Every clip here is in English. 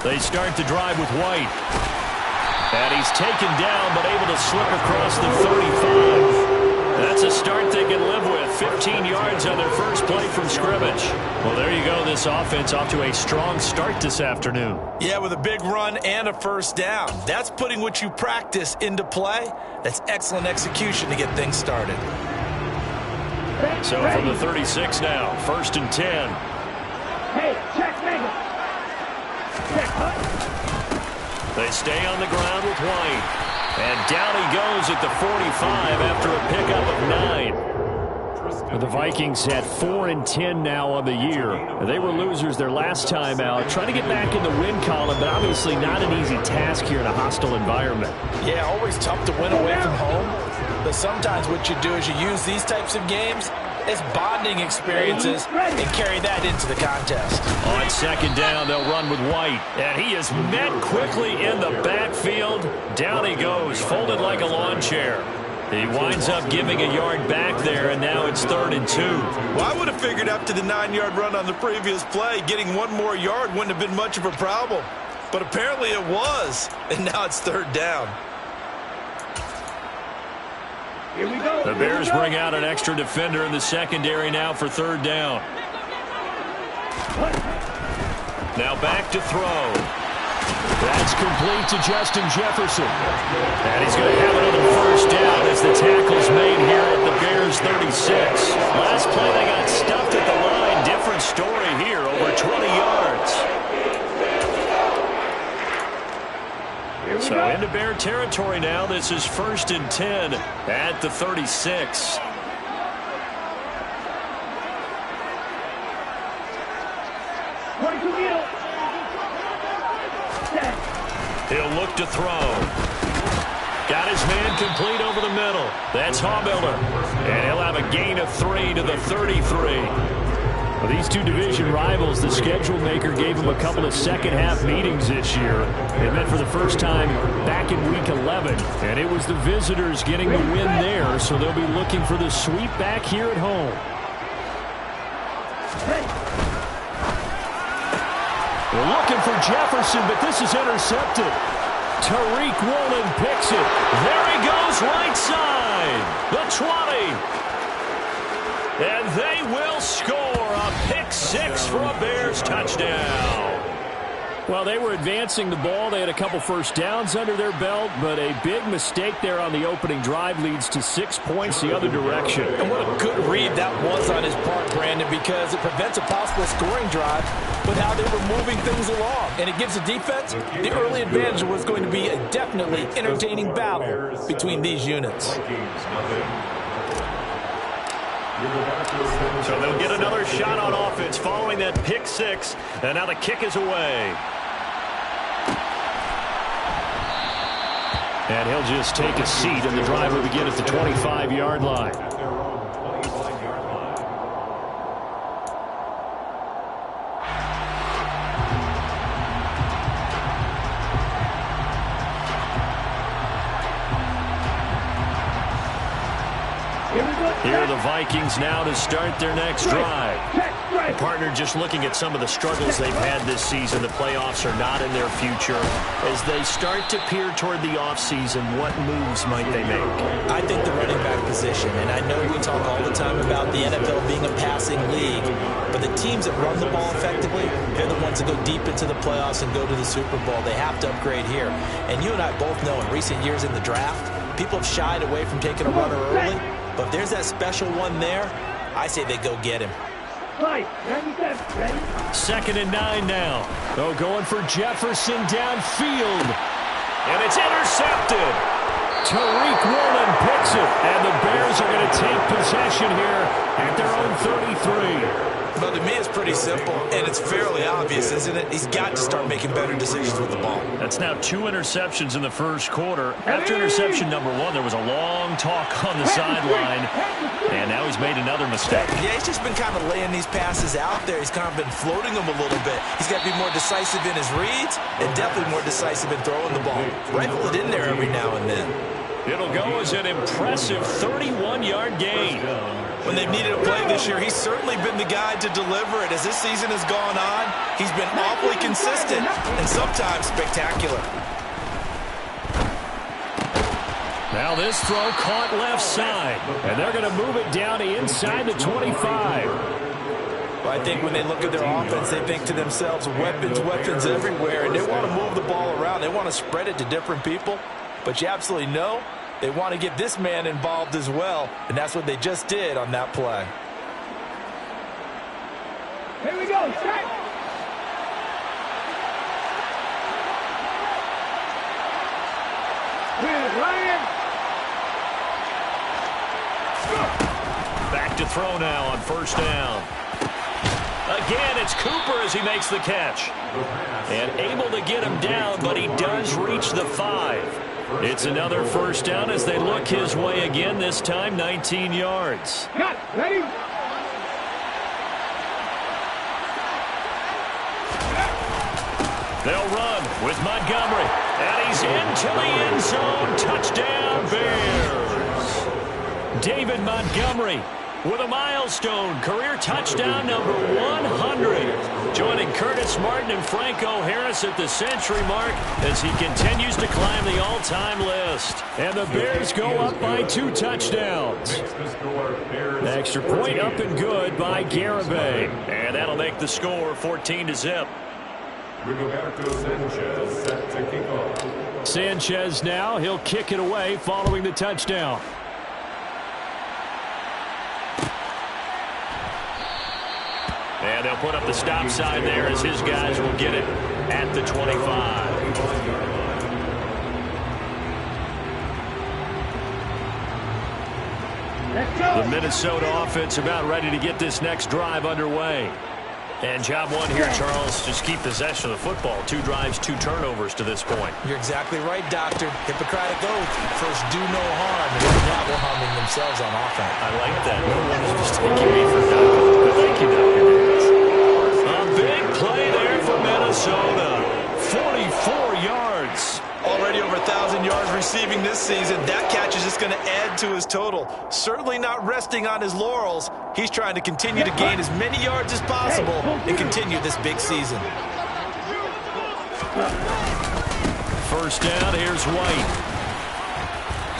They start the drive with White. And he's taken down, but able to slip across the 35. That's a start they can live with. 15 yards on their first play from scrimmage. Well, there you go. This offense off to a strong start this afternoon. Yeah, with a big run and a first down. That's putting what you practice into play. That's excellent execution to get things started. So from the 36 now, 1st and 10. Hey, check, nigga. Check, hut. They stay on the ground with White. And down he goes at the 45 after a pickup of 9. The Vikings at 4-10 now on the year. They were losers their last time out. Trying to get back in the win column, but obviously not an easy task here in a hostile environment. Yeah, always tough to win away from home. But sometimes what you do is you use these types of games as bonding experiences and carry that into the contest. On 2nd down, they'll run with White. And he is met quickly in the backfield. Down he goes, folded like a lawn chair. He winds up giving a yard back there, and now it's 3rd and 2. Well, I would have figured after the 9-yard run on the previous play, getting one more yard wouldn't have been much of a problem. But apparently it was, and now it's 3rd down. Here we go. The Bears bring out an extra defender in the secondary now for 3rd down. Now back to throw. That's complete to Justin Jefferson. And he's going to have another first down as the tackle's made here at the Bears 36. Last play they got stuffed at the line. Different story here, over 20 yards. So into Bear territory now. This is 1st and 10 at the 36. He'll look to throw. Got his man complete over the middle. That's Hawmiller. And he'll have a gain of 3 to the 33. Well, these two division rivals, the schedule maker gave them a couple of second-half meetings this year. They met for the first time back in Week 11, and it was the visitors getting the win there, so they'll be looking for the sweep back here at home. We're looking for Jefferson, but this is intercepted. Tariq Woolen picks it. There he goes, right side. The 20. And they will score a pick-6 for a Bears touchdown. Well, they were advancing the ball. They had a couple first downs under their belt, but a big mistake there on the opening drive leads to 6 points the other direction. And what a good read that was on his part, Brandon, because it prevents a possible scoring drive with how they were moving things along. And it gives the defense the early advantage. Was going to be a definitely entertaining battle between these units. So they'll get another shot on offense following that pick-6, and now the kick is away. And he'll just take a seat, and the drive will begin at the 25-yard line. Here are the Vikings now to start their next drive. The partner just looking at some of the struggles they've had this season. The playoffs are not in their future. As they start to peer toward the offseason, what moves might they make? I think the running back position, and I know we talk all the time about the NFL being a passing league, but the teams that run the ball effectively, they're the ones that go deep into the playoffs and go to the Super Bowl. They have to upgrade here. And you and I both know in recent years in the draft, people have shied away from taking a runner early. But if there's that special one there, I say they go get him. 2nd and 9 now. Oh, going for Jefferson downfield. And it's intercepted. Tariq Woolen picks it. And the Bears are going to take possession here at their own 33. Well, to me, it's pretty simple, and it's fairly obvious, isn't it? He's got to start making better decisions with the ball. That's now 2 interceptions in the first quarter. After interception number 1, there was a long talk on the sideline, and now he's made another mistake. Yeah, he's just been kind of laying these passes out there. He's kind of been floating them a little bit. He's got to be more decisive in his reads and definitely more decisive in throwing the ball. Rifle it in there every now and then. It'll go as an impressive 31-yard gain. When they've needed a play this year, he's certainly been the guy to deliver it. As this season has gone on, he's been awfully consistent and sometimes spectacular. Now this throw caught left side, and they're going to move it down to inside the 25. Well, I think when they look at their offense, they think to themselves, weapons, weapons everywhere, and they want to move the ball around. They want to spread it to different people, but you absolutely know they want to get this man involved as well, and that's what they just did on that play. Here we go, strike. Here's Ryan. Back to throw now on first down. Again, it's Cooper as he makes the catch. And able to get him down, but he does reach the 5. It's another first down as they look his way again, this time 19 yards. Cut, ready? They'll run with Montgomery. And he's into the end zone. Touchdown, Bears. David Montgomery with a milestone career touchdown number 100. Joining Curtis Martin and Franco Harris at the century mark as he continues to climb the all-time list. And the Bears go up by 2 touchdowns. Extra point up and good by Garibay. And that'll make the score 14-0. Sanchez now, he'll kick it away following the touchdown. And they'll put up the stop sign there as his guys will get it at the 25. Let's go. The Minnesota offense about ready to get this next drive underway. And job one here, Charles, just keep possession of the football. 2 drives, 2 turnovers to this point. You're exactly right, Doctor. Hippocratic oath. First, do no harm. And right now, they're harming themselves on offense. I like that. No one is mistaking me for Doctor. But thank you, Dr. Davis. A big play there for Minnesota. 44 yards. Already over 1,000 yards receiving this season. That catch is just going to add to his total. Certainly not resting on his laurels. He's trying to continue to gain as many yards as possible and continue this big season. First down, here's White.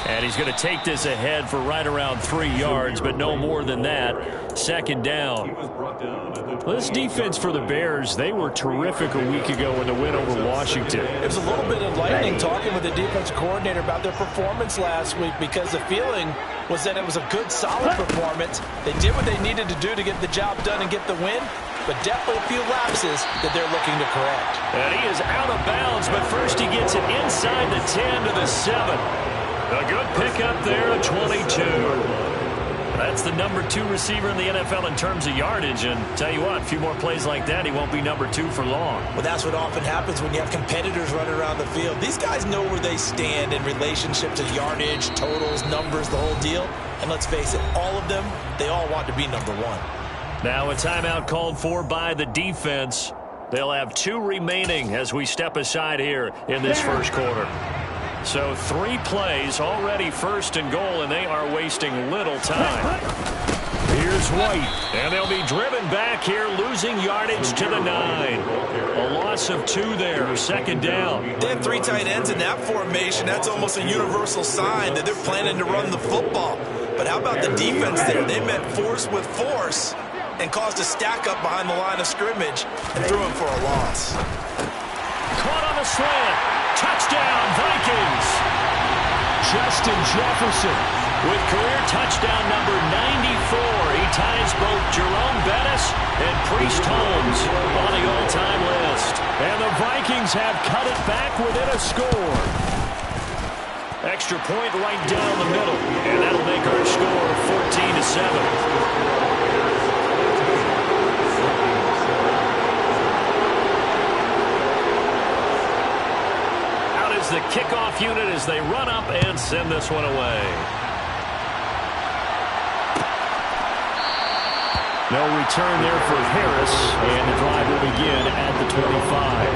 And he's going to take this ahead for right around 3 yards, but no more than that. Second down. This defense for the Bears, they were terrific a week ago in the win over Washington. It was a little bit enlightening talking with the defensive coordinator about their performance last week because the feeling was that it was a good, solid performance. They did what they needed to do to get the job done and get the win, but definitely a few lapses that they're looking to correct. And he is out of bounds, but first he gets it inside the 10 to the 7. A good pickup there at 22. That's the number 2 receiver in the NFL in terms of yardage. And tell you what, a few more plays like that, he won't be number 2 for long. Well, that's what often happens when you have competitors running around the field. These guys know where they stand in relationship to yardage, totals, numbers, the whole deal. And let's face it, all of them, they all want to be number 1. Now a timeout called for by the defense. They'll have 2 remaining as we step aside here in this first quarter. So 3 plays, already first and goal, and they are wasting little time. Here's White, and they'll be driven back here, losing yardage to the 9. A loss of 2 there, second down. They have 3 tight ends in that formation. That's almost a universal sign that they're planning to run the football. But how about the defense there? They met force with force and caused a stack up behind the line of scrimmage and threw him for a loss. Caught on the slant. Touchdown, Vikings. Justin Jefferson with career touchdown number 94. He ties both Jerome Bettis and Priest Holmes on the all-time list. And the Vikings have cut it back within a score. Extra point right down the middle. And that'll make our score 14-7. The kickoff unit as they run up and send this one away. No return there for Harris, and the drive will begin at the 25.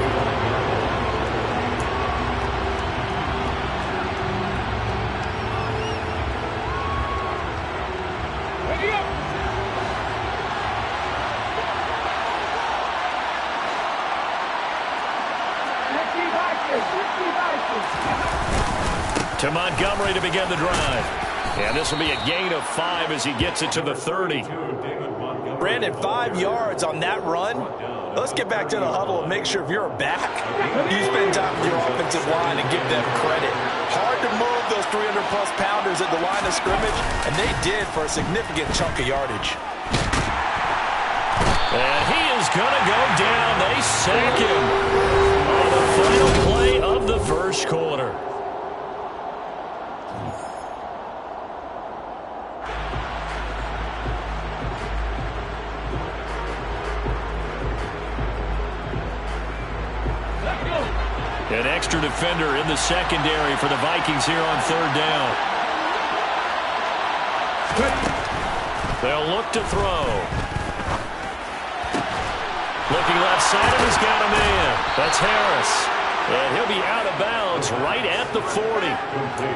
To Montgomery to begin the drive. And this will be a gain of 5 as he gets it to the 30. Brandon, 5 yards on that run. Let's get back to the huddle and make sure if you're a back, you spend time with your offensive line and give them credit. Hard to move those 300-plus pounders at the line of scrimmage, and they did for a significant chunk of yardage. And he is going to go down. They sack him on the final play of the first quarter. An extra defender in the secondary for the Vikings here on third down. They'll look to throw. Looking left side of his got a man. That's Harris. And he'll be out of bounds right at the 40.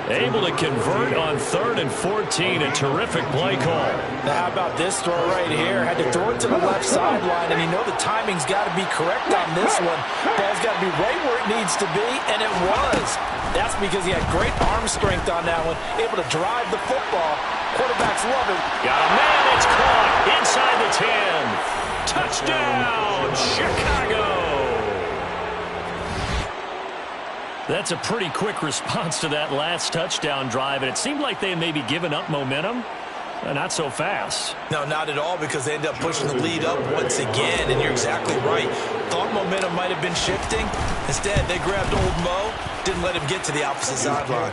Able to convert on 3rd and 14. A terrific play call. Now, how about this throw right here? Had to throw it to the left sideline, and you know the timing's got to be correct on this one. Ball's got to be right where it needs to be, and it was. That's because he had great arm strength on that one, able to drive the football. Quarterbacks love it. Got a man. It's caught inside the 10. Touchdown, Chicago. That's a pretty quick response to that last touchdown drive, and it seemed like they had maybe given up momentum. Not so fast. No, not at all, because they ended up pushing the lead up once again, and you're exactly right. Thought momentum might have been shifting. Instead, they grabbed old Mo, didn't let him get to the opposite sideline.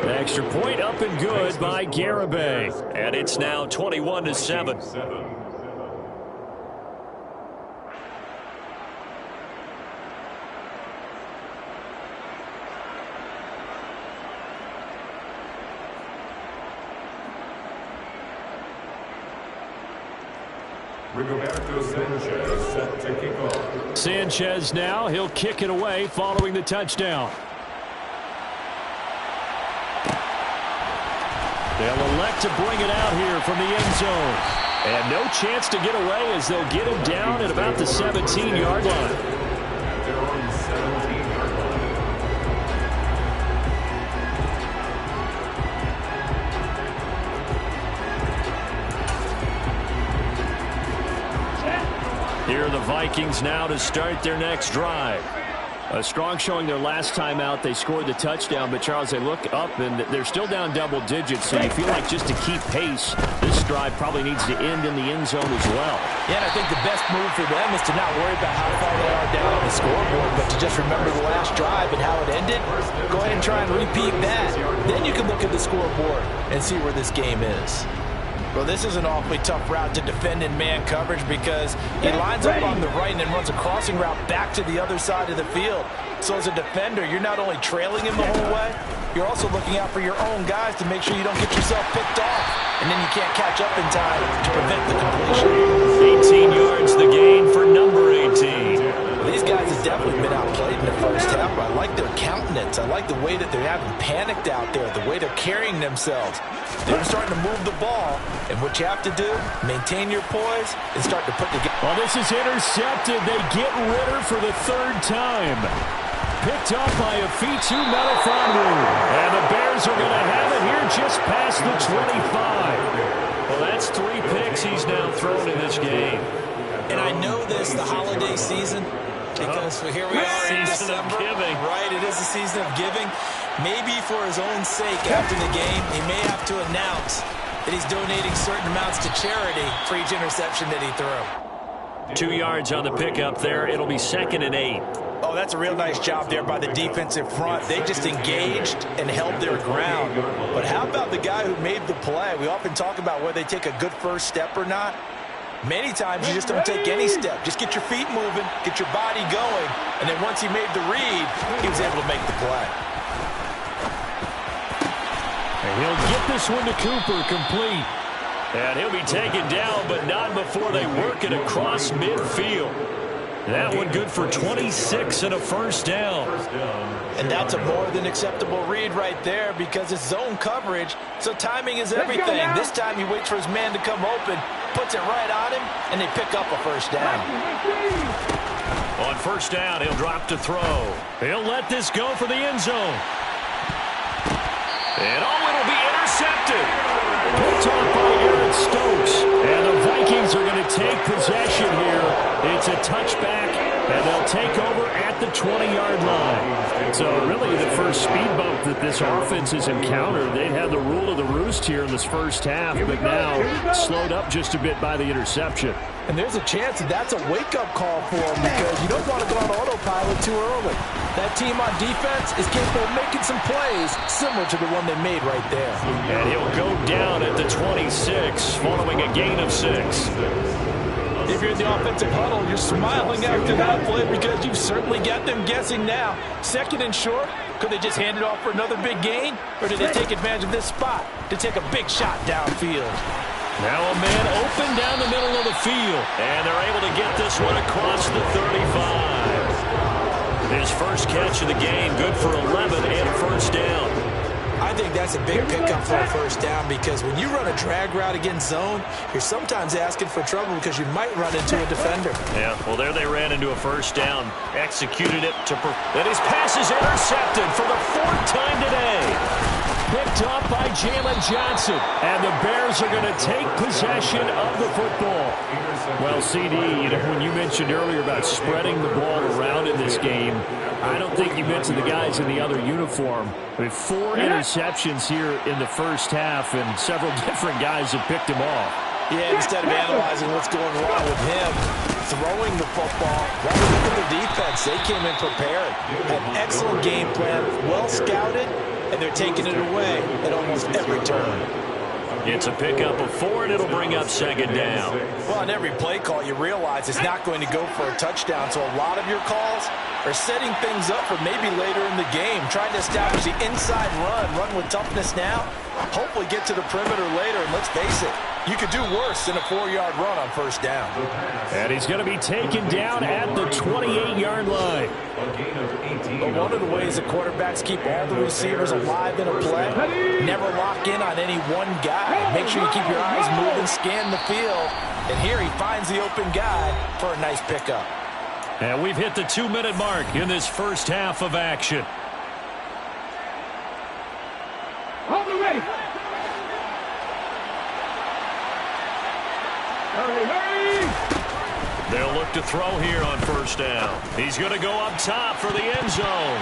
Extra point up and good by Garibay, and it's now 21-7. Sanchez set to kick off. Sanchez now, he'll kick it away following the touchdown. They'll elect to bring it out here from the end zone. And no chance to get away as they'll get him down at about the 17-yard line. Here are the Vikings now to start their next drive. A strong showing their last time out. They scored the touchdown, but Charles, they look up and they're still down double digits, so you feel like just to keep pace, this drive probably needs to end in the end zone as well. Yeah, and I think the best move for them is to not worry about how far they are down on the scoreboard, but to just remember the last drive and how it ended. Go ahead and try and repeat that. Then you can look at the scoreboard and see where this game is. Well, this is an awfully tough route to defend in man coverage because he lines up on the right and then runs a crossing route back to the other side of the field. So as a defender, you're not only trailing him the whole way, you're also looking out for your own guys to make sure you don't get yourself picked off. And then you can't catch up in time to prevent the completion. 18 yards the gain for number 18. These guys have definitely been outplayed in the first half, but I like their countenance. I like the way that they're having panicked out there, the way they're carrying themselves. They're starting to move the ball, and what you have to do, maintain your poise and start to put together. Well, this is intercepted. They get Ritter for the 3rd time. Picked up by a Fitu Melifonwu. And the Bears are going to have it here just past the 25. Well, that's 3 picks he's now thrown in this game. And I know this, the holiday season, because here we are in December. Giving. Right, it is the season of giving. Maybe for his own sake after the game, he may have to announce that he's donating certain amounts to charity for each interception that he threw. 2 yards on the pickup there. It'll be 2nd and 8. Oh, that's a real nice job there by the defensive front. They just engaged and held their ground. But how about the guy who made the play? We often talk about whether they take a good first step or not. Many times you just don't take any step. Just get your feet moving, get your body going, and then once he made the read, he was able to make the play. And he'll get this one to Cooper, complete. And he'll be taken down, but not before they work it across midfield. That one good for 26 and a first down. And that's a more than acceptable read right there because it's zone coverage, so timing is everything. This time he waits for his man to come open, puts it right on him, and they pick up a first down. On first down, he'll drop to throw. He'll let this go for the end zone. And it'll be intercepted. Picked off by Aaron Stokes. And the Vikings are going to take possession here. It's a touchback, and they'll take over at the 20-yard line. So really the first speed bump that this offense has encountered. They'd had the rule of the roost here in this first half, but now slowed up just a bit by the interception. And there's a chance that that's a wake-up call for them because you don't want to go on autopilot too early. That team on defense is capable of making some plays similar to the one they made right there. And he'll go down at the 26 following a gain of 6. If you're in the offensive huddle, you're smiling after that play because you've certainly got them guessing now. Second and short, could they just hand it off for another big gain? Or did they take advantage of this spot to take a big shot downfield? Now a man open down the middle of the field. And they're able to get this one across the 35. His first catch of the game, good for 11 and a first down. I think that's a big pickup for a first down because when you run a drag route against zone, you're sometimes asking for trouble because you might run into a defender. Yeah, well, there they ran into a first down. Executed it to... And his pass is intercepted for the 4th time today. Picked up by Jalen Johnson. And the Bears are going to take possession of the football. Well, CD, when you mentioned earlier about spreading the ball around in this game, I don't think you mentioned the guys in the other uniform. I mean, 4 interceptions here in the first half, and several different guys have picked him off. Yeah, instead of analyzing what's going wrong with him, throwing the football, right look at the defense. They came in prepared. An excellent game plan, well scouted, and they're taking it away at almost every turn. It's a pickup of 4, and it'll bring up 2nd down. Well, on every play call, you realize it's not going to go for a touchdown, so a lot of your calls are setting things up for maybe later in the game, trying to establish the inside run with toughness now, hopefully get to the perimeter later, and let's face it, you could do worse than a 4-yard run on first down. And he's going to be taken down at the 28-yard line. But one of the ways the quarterbacks keep all the receivers alive in a play, never lock in on any one guy. Make sure you keep your eyes moving, scan the field. And here he finds the open guy for a nice pickup. And we've hit the 2-minute mark in this first half of action. Hold the ready. Hurry, hurry. They'll look to throw here on first down. He's going to go up top for the end zone.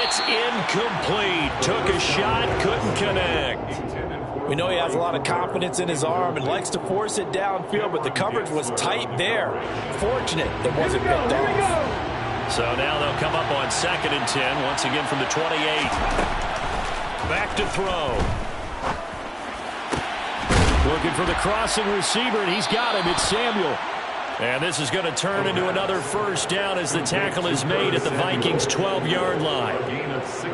It's incomplete. Took a shot, couldn't connect. We know he has a lot of confidence in his arm and likes to force it downfield, but the coverage was tight there. Fortunate it wasn't picked off. So now they'll come up on 2nd and 10, once again from the 28. Back to throw. Looking for the crossing receiver, and he's got him. It's Samuel. And this is going to turn into another first down as the tackle is made at the Vikings' 12-yard line.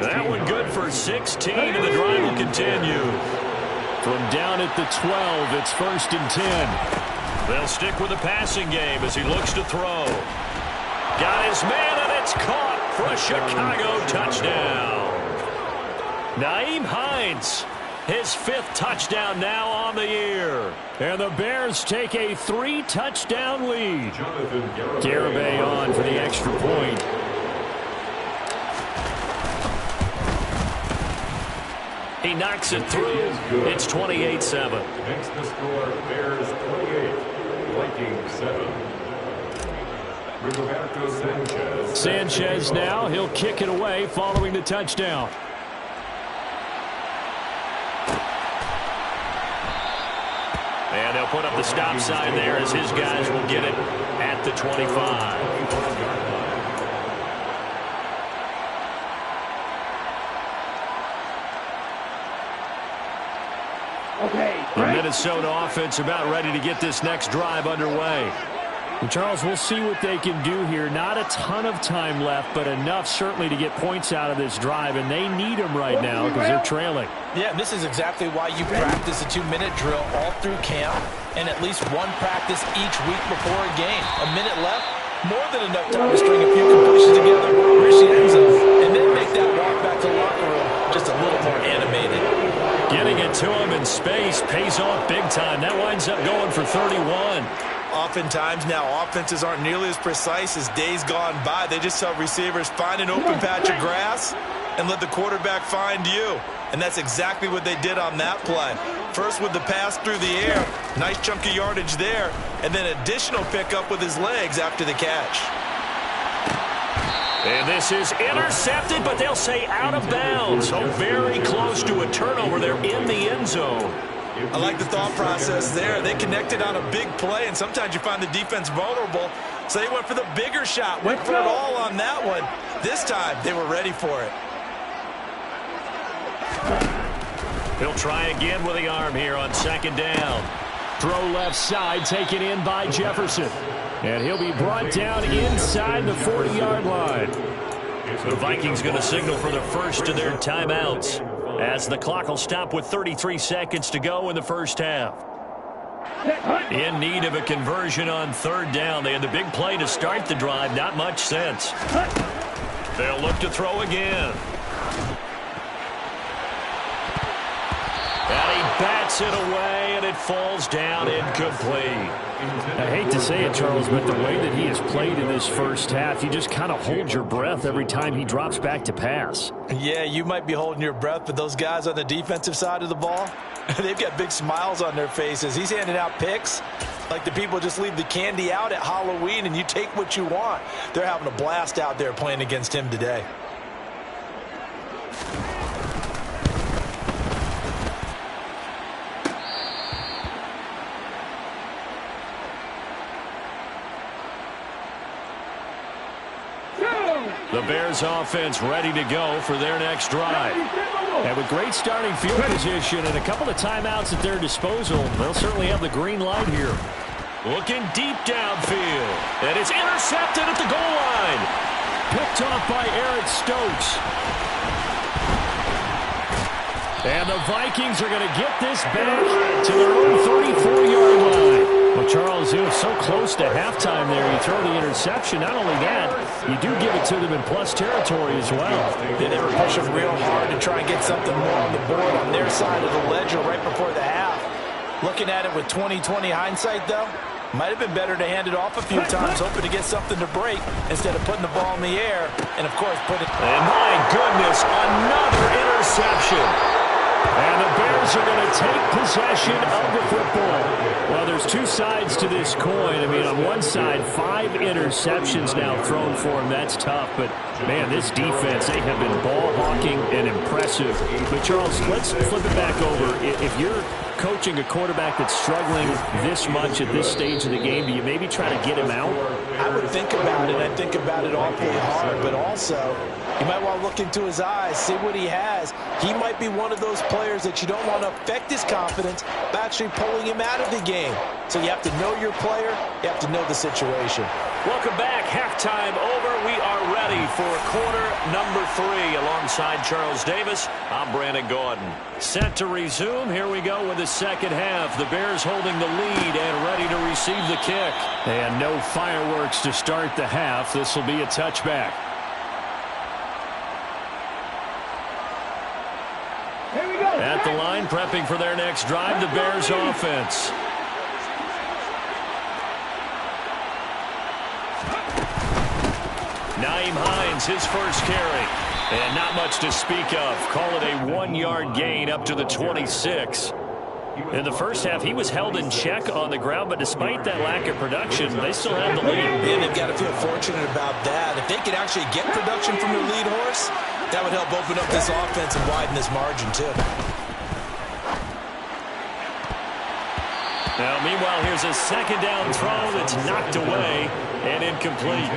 That one good for 16, and the drive will continue. From down at the 12, it's 1st and 10. They'll stick with the passing game as he looks to throw. Got his man, and it's caught for a Chicago touchdown. Nyheim Hines, his 5th touchdown now on the year. And the Bears take a 3-touchdown lead. Garibay on for the extra point. He knocks it through. It's 28-7. Makes the score Bears 28, Vikings 7. Roberto Sanchez now, he'll kick it away following the touchdown. And they'll put up the stop sign there as his guys will get it at the 25. The Minnesota offense about ready to get this next drive underway. And Charles, we'll see what they can do here. Not a ton of time left, but enough certainly to get points out of this drive, and they need them right now because they're trailing. Yeah, this is exactly why you practice a 2-minute drill all through camp and at least one practice each week before a game. A minute left, more than enough time to string a few completions together, reach the end zone, and then make that walk back to the locker room just a little more animated. Getting it to him in space pays off big time. That winds up going for 31. Oftentimes now offenses aren't nearly as precise as days gone by. They just tell receivers, find an open patch of grass and let the quarterback find you. And that's exactly what they did on that play. First with the pass through the air, nice chunk of yardage there, and then additional pickup with his legs after the catch. And this is intercepted, but they'll say out of bounds. So very close to a turnover there in the end zone. I like the thought process there. They connected on a big play, and sometimes you find the defense vulnerable. So they went for the bigger shot, went for it all on that one. This time, they were ready for it. He'll try again with the arm here on second down. Throw left side, taken in by Jefferson. And he'll be brought down inside the 40-yard line. The Vikings going to signal for the first of their timeouts, as the clock will stop with 33 seconds to go in the first half. In need of a conversion on third down. They had the big play to start the drive. Not much sense. They'll look to throw again. And he bats it away, and it falls down incomplete. I hate to say it, Charles, but the way that he has played in this first half, you just kind of hold your breath every time he drops back to pass. Yeah, you might be holding your breath, but those guys on the defensive side of the ball, they've got big smiles on their faces. He's handing out picks like the people just leave the candy out at Halloween and you take what you want. They're having a blast out there playing against him today. The Bears offense ready to go for their next drive. And with great starting field position and a couple of timeouts at their disposal, they'll certainly have the green light here. Looking deep downfield. And it's intercepted at the goal line. Picked off by Eric Stokes. And the Vikings are going to get this back to their own 34-yard line. Well, Charles, it was so close to halftime there. You throw the interception. Not only that, you do give it to them in plus territory as well. They were pushing real hard to try and get something more on the board on their side of the ledger right before the half. Looking at it with 20/20 hindsight, though, might have been better to hand it off a few times, hoping to get something to break instead of putting the ball in the air and, of course, put it. And my goodness, another interception. And the Bears are going to take possession of the football. Well, there's two sides to this coin. I mean, on one side, 5 interceptions now thrown for him. That's tough. But, man, this defense, they have been ball hawking and impressive. But, Charles, let's flip it back over. If you're coaching a quarterback that's struggling this much at this stage of the game, do you maybe try to get him out? I would think about it. I think about it awfully hard. But also, you might want to look into his eyes, see what he has. He might be one of those players that you don't want to affect his confidence by actually pulling him out of the game. So you have to know your player. You have to know the situation. Welcome back. Halftime over. We are ready for quarter number 3. Alongside Charles Davis, I'm Brandon Gordon. Set to resume. Here we go with the second half. The Bears holding the lead and ready to receive the kick. And no fireworks to start the half. This will be a touchback. At the line, prepping for their next drive, the Bears offense. Nyheim Hines, his first carry. And not much to speak of. Call it a 1-yard gain up to the 26. In the first half, he was held in check on the ground, but despite that lack of production, they still have the lead. And they've got to feel fortunate about that. If they could actually get production from their lead horse, that would help open up this offense and widen this margin, too. Now, meanwhile, here's a second down throw that's knocked away and incomplete.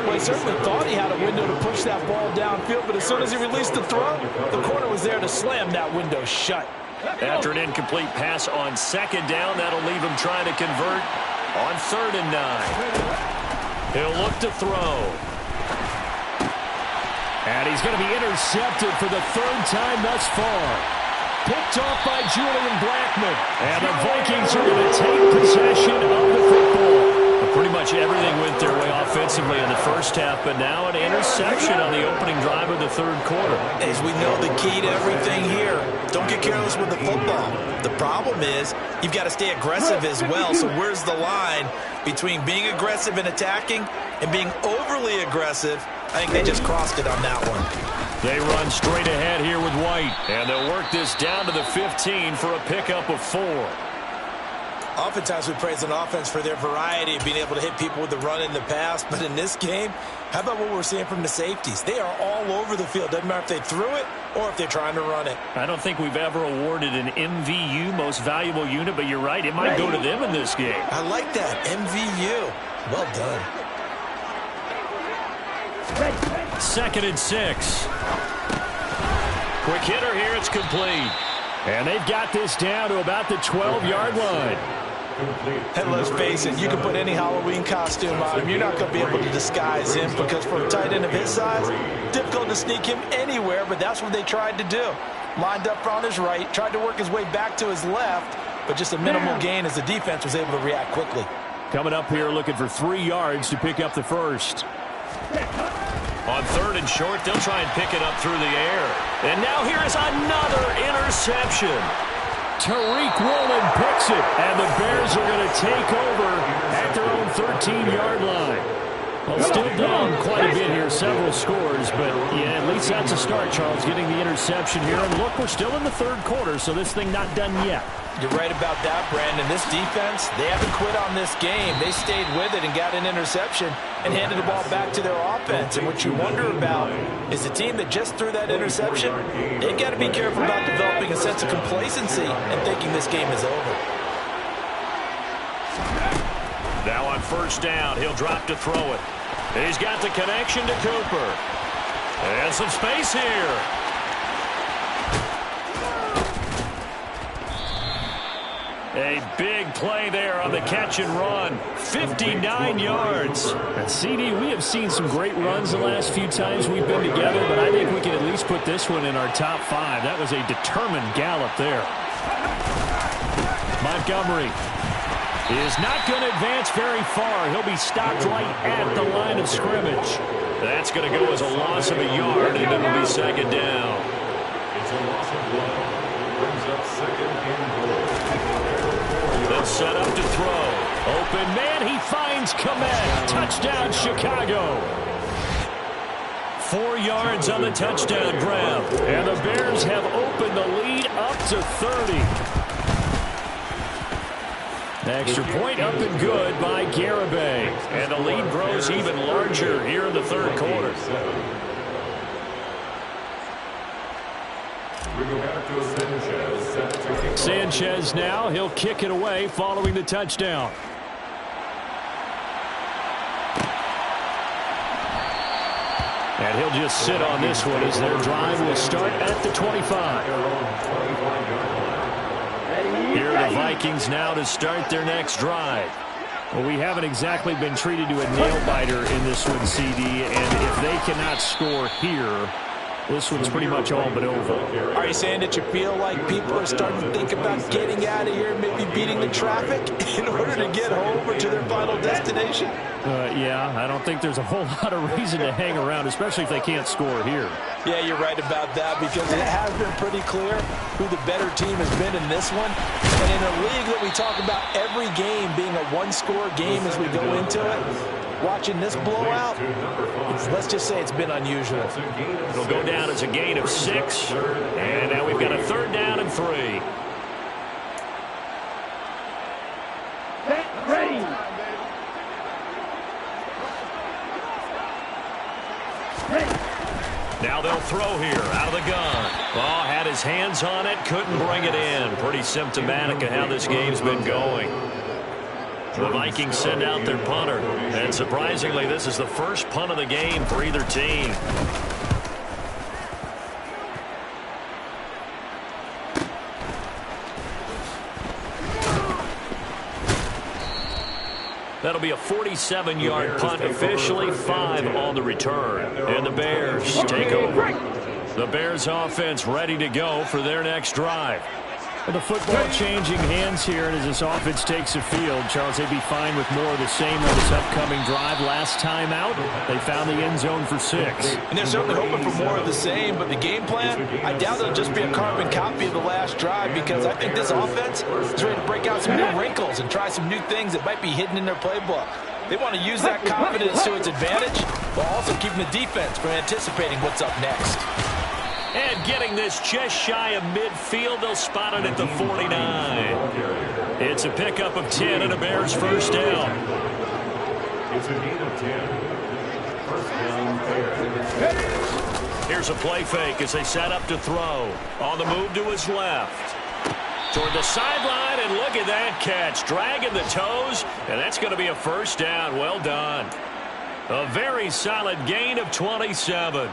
Well, he certainly thought he had a window to push that ball downfield, but as soon as he released the throw, the corner was there to slam that window shut. After an incomplete pass on second down, that'll leave him trying to convert on 3rd and 9. He'll look to throw. And he's going to be intercepted for the 3rd time thus far. Picked off by Julian Blackmon. And the Vikings are going to take possession of the football. Well, pretty much everything went their way offensively in the first half, but now an interception on the opening drive of the 3rd quarter. As we know, the key to everything here, don't get careless with the football. The problem is you've got to stay aggressive as well. So where's the line between being aggressive and attacking and being overly aggressive? I think they just crossed it on that one. They run straight ahead here with White. And they'll work this down to the 15 for a pickup of 4. Oftentimes we praise an offense for their variety of being able to hit people with the run in the pass. But in this game, how about what we're seeing from the safeties? They are all over the field. Doesn't matter if they threw it or if they're trying to run it. I don't think we've ever awarded an MVU, most valuable unit, but you're right. It might go to them in this game. I like that. MVU. Well done. 2nd and 6. Quick hitter here. It's complete. And they've got this down to about the 12-yard line. And let's face it, you can put any Halloween costume on him. You're not going to be able to disguise him because for a tight end of his size, difficult to sneak him anywhere, but that's what they tried to do. Lined up on his right, tried to work his way back to his left, but just a minimal gain as the defense was able to react quickly. Coming up here looking for 3 yards to pick up the first. On 3rd and short, they'll try and pick it up through the air. And now here is another interception. Tariq Woolen picks it, and the Bears are going to take over at their own 13-yard line. Well, still down quite a bit here, several scores, but yeah, at least that's a start, Charles, getting the interception here. And look, we're still in the 3rd quarter, so this thing not done yet. You're right about that, Brandon. This defense, they haven't quit on this game. They stayed with it and got an interception and handed the ball back to their offense. And what you wonder about is the team that just threw that interception, they've got to be careful about developing a sense of complacency and thinking this game is over. Now on 1st down, he'll drop to throw it. He's got the connection to Cooper. And some space here. A big play there on the catch and run. 59 yards. And CD, we have seen some great runs the last few times we've been together, but I think we can at least put this one in our top 5. That was a determined gallop there. Montgomery is not going to advance very far. He'll be stopped right at the line of scrimmage. That's going to go as a loss of a yard, and it'll be 2nd down. It's a loss of 1. Brings up 2nd and goal. They'll set up to throw. Open man, he finds Kmet. Touchdown, Chicago. 4 yards on the touchdown grab. And the Bears have opened the lead up to 30. Extra point up and good by Garibay. And the lead grows even larger here in the 3rd quarter. We go back to Sanchez. Sanchez now, he'll kick it away following the touchdown. And he'll just sit on this one as their drive will start at the 25. Here are the Vikings now to start their next drive. Well, we haven't exactly been treated to a nail-biter in this one, CD, and if they cannot score here, this one's pretty much all but over. Are you saying that you feel like people are starting to think about getting out of here, maybe beating the traffic in order to get home or to their final destination? Yeah, I don't think there's a whole lot of reason to hang around, especially if they can't score here. Yeah, you're right about that because it has been pretty clear who the better team has been in this one. And in a league that we talk about every game being a one-score game as we go into it, watching this blowout, let's just say it's been unusual. It'll go down as a gain of 6. And now we've got a 3rd down and 3. Ready. Now they'll throw here out of the gun. Oh, had his hands on it, couldn't bring it in. Pretty symptomatic of how this game's been going. The Vikings send out their punter. And surprisingly, this is the first punt of the game for either team. That'll be a 47-yard punt officially, 5 on the return. And the Bears take over. The Bears offense ready to go for their next drive. The football changing hands here, and as this offense takes the field, Charles, they'd be fine with more of the same on this upcoming drive. Last time out, they found the end zone for 6. And they're certainly hoping for more of the same, but the game plan, I doubt it'll just be a carbon copy of the last drive because I think this offense is ready to break out some new wrinkles and try some new things that might be hidden in their playbook. They want to use that confidence to its advantage, while also keeping the defense from anticipating what's up next. And getting this just shy of midfield, they'll spot it at the 49. It's a pickup of 10 and a Bears first down. It's a gain of 10. First down, Bears. Here's a play fake as they set up to throw. On the move to his left. Toward the sideline, and look at that catch. Dragging the toes, and that's going to be a first down. Well done. A very solid gain of 27.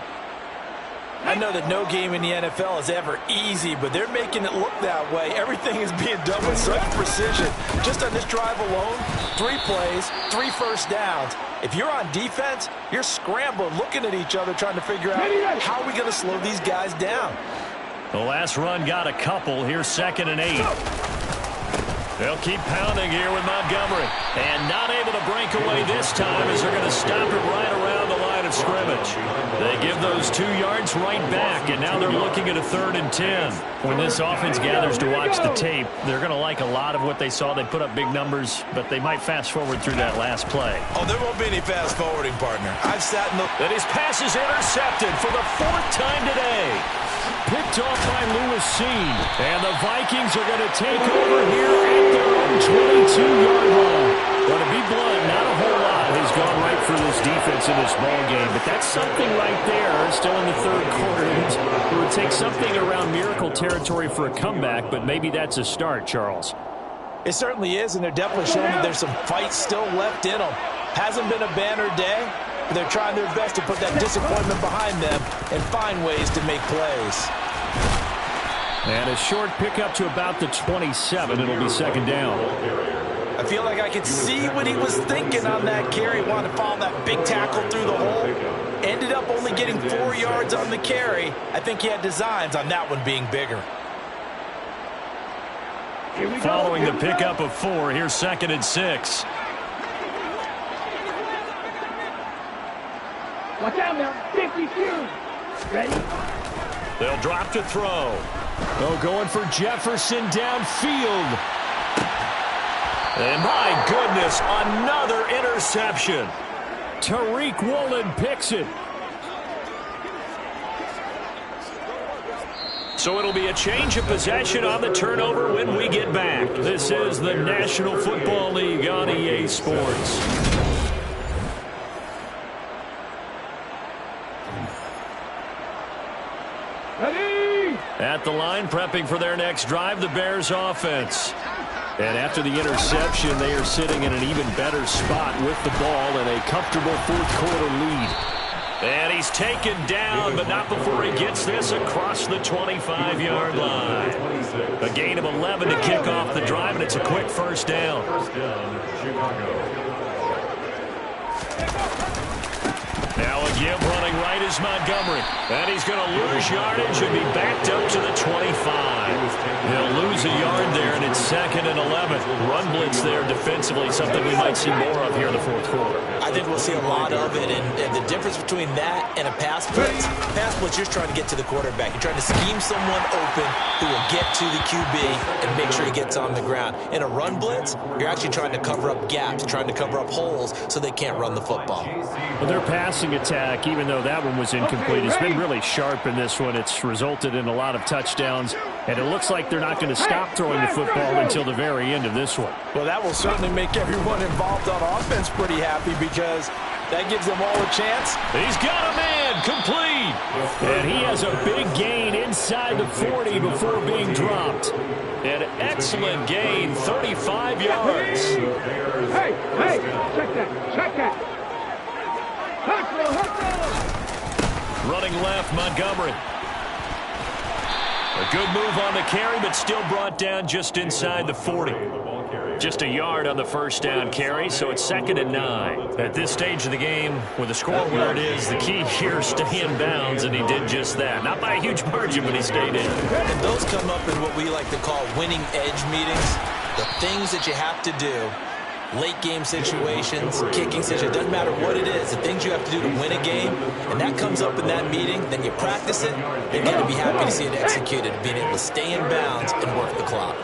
I know that no game in the NFL is ever easy, but they're making it look that way. Everything is being done with such precision. Just on this drive alone, 3 plays, 3 first downs. If you're on defense, you're scrambling, looking at each other, trying to figure out how are we going to slow these guys down. The last run got a couple. Here's 2nd and 8. They'll keep pounding here with Montgomery. And not able to break away this time as they're going to stop it right around the line of scrimmage. They give those 2 yards right back, and now they're looking at a 3rd and 10. When this offense gathers to watch the tape, they're going to like a lot of what they saw. They put up big numbers, but they might fast forward through that last play. Oh, there won't be any fast forwarding, partner. I've sat in the... And his pass is intercepted for the 4th time today. Picked off by Lewis Seen. And the Vikings are going to take over here at their own 22-yard line. But to be blunt, not a whole lot has gone right for this defense in this ball game. But that's something right there, still in the 3rd quarter. It would take something around miracle territory for a comeback, but maybe that's a start, Charles. It certainly is, and they're definitely showing that there's some fight still left in them. Hasn't been a banner day. They're trying their best to put that disappointment behind them and find ways to make plays. And a short pickup to about the 27. It'll be 2nd down. I feel like I could see what he was thinking on that carry. Wanted to follow that big tackle through the hole. Ended up only getting 4 yards on the carry. I think he had designs on that one being bigger. Following the pickup of 4, here's 2nd and 6. Watch out now. 52. Ready? They'll drop to throw. They'll going for Jefferson downfield. And my goodness, another interception. Tariq Woolen picks it. So it'll be a change of possession on the turnover when we get back. This is the National Football League on EA Sports. At the line, prepping for their next drive, the Bears offense. And after the interception, they are sitting in an even better spot with the ball in a comfortable 4th quarter lead. And he's taken down, but not before he gets this across the 25-yard line. A gain of 11 to kick off the drive, and it's a quick first down. Now a give running right is Montgomery. And he's going to lose yardage and be backed up to the 25. He'll lose a yard there, and it's 2nd and 11. Run blitz there defensively, something we might see more of here in the 4th quarter. I think we'll see a lot of it, and the difference between that and a pass blitz, you're trying to get to the quarterback. You're trying to scheme someone open who will get to the QB and make sure he gets on the ground. In a run blitz, you're actually trying to cover up gaps, trying to cover up holes so they can't run the football. Well, their passing attack, even though that one was incomplete, has been really sharp in this one. It's resulted in a lot of touchdowns, and it looks like they're not going to stop throwing the football until the very end of this one. Well, that will certainly make everyone involved on offense pretty happy because that gives them all a chance. He's got a man, complete. And he has a big gain inside the 40 before being dropped. An excellent gain, 35 yards. Hey, check that. Running left, Montgomery. A good move on the carry, but still brought down just inside the 40. Just a yard on the first down carry, so it's 2nd and 9. At this stage of the game, with the score where it is, the key here is stay in bounds, and he did just that. Not by a huge margin, but he stayed in. And those come up in what we like to call winning edge meetings. The things that you have to do. Late game situations, kicking situations, doesn't matter what it is, the things you have to do to win a game, and that comes up in that meeting, then you practice it, you're going to be happy to see it executed, being able to stay in bounds and work the clock.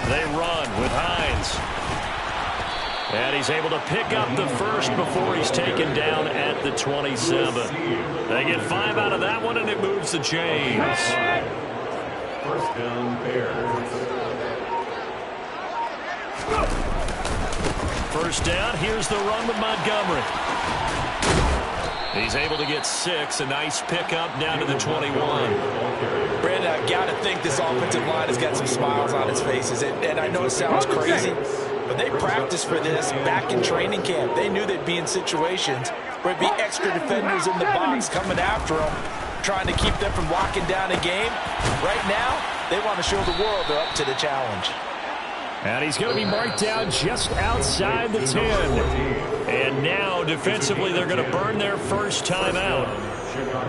They run with Hines. And he's able to pick up the first before he's taken down at the 27. They get 5 out of that one, and it moves the chains. First down, Bears. First down, here's the run with Montgomery. He's able to get 6, a nice pickup down to the 21. Brandon, I've got to think this offensive line has got some smiles on its faces. And I know it sounds crazy, but they practiced for this back in training camp. They knew they'd be in situations where it'd be extra defenders in the box coming after them, trying to keep them from locking down a game. Right now, they want to show the world they're up to the challenge. And he's going to be marked down just outside the 10. And now, defensively, they're going to burn their first time out.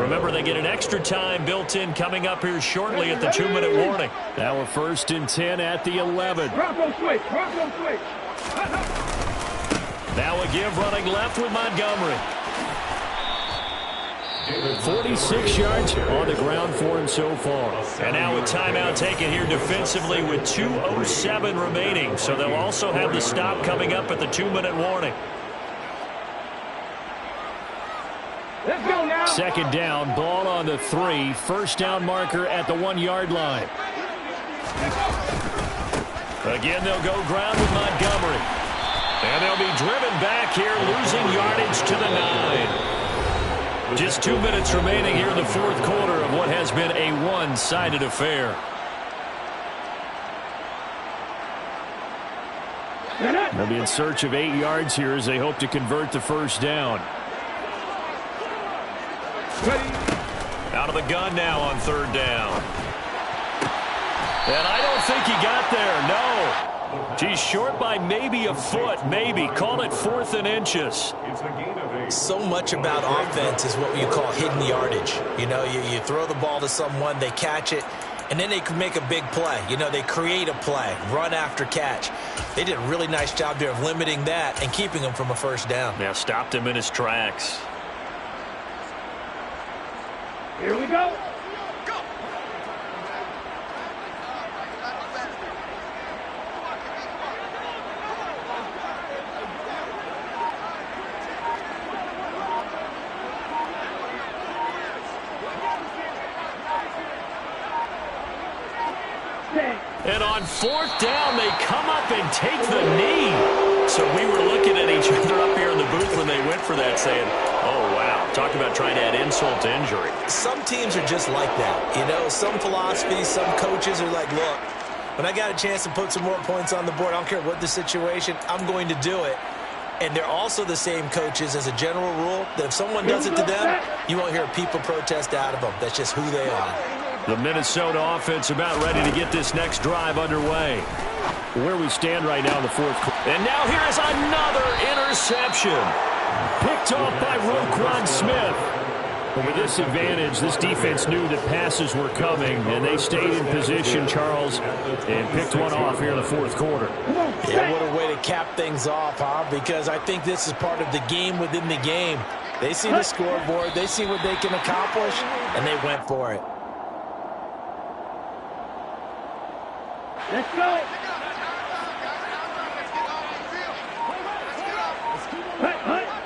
Remember, they get an extra time built in coming up here shortly at the 2-minute warning. Now a 1st and 10 at the 11. Bronco switch. Bronco switch. Now a give running left with Montgomery. 46 yards on the ground for him so far. And now a timeout taken here defensively with 2:07 remaining. So they'll also have the stop coming up at the 2-minute warning. Let's go now. 2nd down, ball on the 3. First down marker at the 1-yard line. Again, they'll go ground with Montgomery. And they'll be driven back here, losing yardage to the 9. Just 2 minutes remaining here in the fourth quarter of what has been a one-sided affair. They'll be in search of 8 yards here as they hope to convert the first down. Out of the gun now on 3rd down. And I don't think he got there, no. He's short by maybe a foot, maybe. Call it 4th and inches. So much about offense is what you call hidden yardage. You know, you throw the ball to someone, they catch it, and then they can make a big play. You know, they create a play, run after catch. They did a really nice job there of limiting that and keeping him from a first down. Yeah, stopped him in his tracks. Here we go. And on 4th down, they come up and take the knee. So we were looking at each other up here in the booth when they went for that saying, oh, wow, talk about trying to add insult to injury. Some teams are just like that. You know, some philosophies, some coaches are like, look, when I got a chance to put some more points on the board, I don't care what the situation, I'm going to do it. And they're also the same coaches as a general rule that if someone does it to them, you won't hear people protest out of them. That's just who they are. The Minnesota offense about ready to get this next drive underway. Where we stand right now in the fourth quarter. And now here is another interception. Picked off by Roquan Smith. But with this advantage, this defense knew that passes were coming, and they stayed in position, Charles, and picked one off here in the fourth quarter. Yeah, what a way to cap things off, huh? Because I think this is part of the game within the game. They see the scoreboard, they see what they can accomplish, and they went for it. Let's go.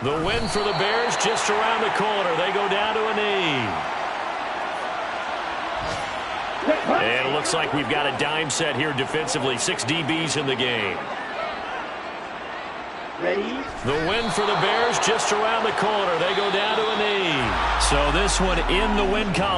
The win for the Bears just around the corner. They go down to a knee. And it looks like we've got a dime set here defensively. 6 DBs in the game. Ready? The win for the Bears just around the corner. They go down to a knee. So this one in the win column.